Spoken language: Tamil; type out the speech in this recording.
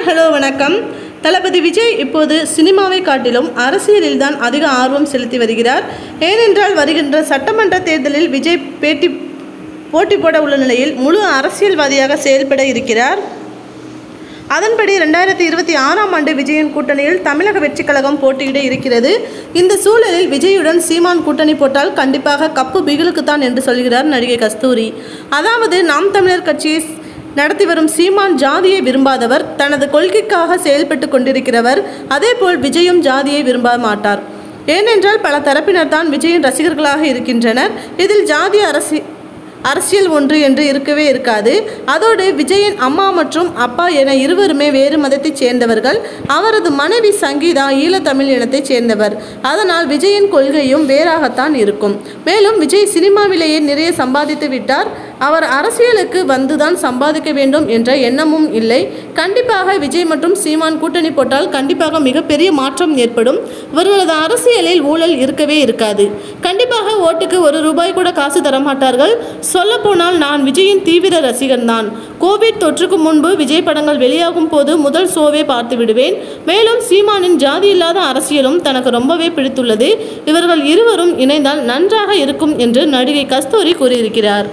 ஹலோ வணக்கம். தளபதி விஜய் இப்போது சினிமாவை காட்டிலும் அரசியலில்தான் அதிக ஆர்வம் செலுத்தி வருகிறார். ஏனென்றால் வருகின்ற சட்டமன்ற தேர்தலில் விஜய் போட்டி போட உள்ள நிலையில் முழு அரசியல்வாதியாக செயல்பட இருக்கிறார். அதன்படி 2026ஆம் ஆண்டு விஜயின் கூட்டணியில் தமிழக வெற்றிக் கழகம் போட்டியிட இருக்கிறது. இந்த சூழலில் விஜயுடன் சீமான் கூட்டணி போட்டால் கண்டிப்பாக கப்பு பிகிலுக்குத்தான் என்று சொல்கிறார் நடிகை கஸ்தூரி. அதாவது நாம் தமிழர் கட்சியை நடத்தி வரும் சீமான் ஜாதியை விரும்பாதவர், தனது கொள்கைக்காக செயல்பட்டு கொண்டிருக்கிறவர். அதேபோல் விஜயும் ஜாதியை விரும்ப மாட்டார். ஏனென்றால் பல தரப்பினர் தான் விஜயின் ரசிகர்களாக இருக்கின்றனர். இதில் ஜாதி அரசியல் ஒன்று என்று இருக்கவே இருக்காது. அதோடு விஜயின் அம்மா மற்றும் அப்பா என இருவருமே வேறு மதத்தைச் சேர்ந்தவர்கள். அவரது மனைவி சங்கீதா ஈழத்தமிழ் இனத்தைச் சேர்ந்தவர். அதனால் விஜயின் கொள்கையும் வேறாகத்தான் இருக்கும். மேலும் விஜய் சினிமாவிலேயே நிறைய சம்பாதித்து விட்டார். அவர் அரசியலுக்கு வந்துதான் சம்பாதிக்க வேண்டும் என்ற எண்ணமும் இல்லை. கண்டிப்பாக விஜய் மற்றும் சீமான் கூட்டணி போட்டால் கண்டிப்பாக மிகப்பெரிய மாற்றம் ஏற்படும். இவர்களது அரசியலில் ஊழல் இருக்கவே இருக்காது. கண்டிப்பாக ஓட்டுக்கு ₹1 கூட காசு தரமாட்டார்கள். சொல்லப்போனால் நான் விஜயின் தீவிர ரசிகன் தான். கோவிட் தொற்றுக்கு முன்பு விஜய் படங்கள் வெளியாகும் போது முதல் ஷோவே பார்த்து விடுவேன். மேலும் சீமானின் ஜாதி இல்லாத அரசியலும் தனக்கு ரொம்பவே பிடித்துள்ளது. இவர்கள் இருவரும் இணைந்தால் நன்றாக இருக்கும் என்று நடிகை கஸ்தூரி கூறியிருக்கிறார்.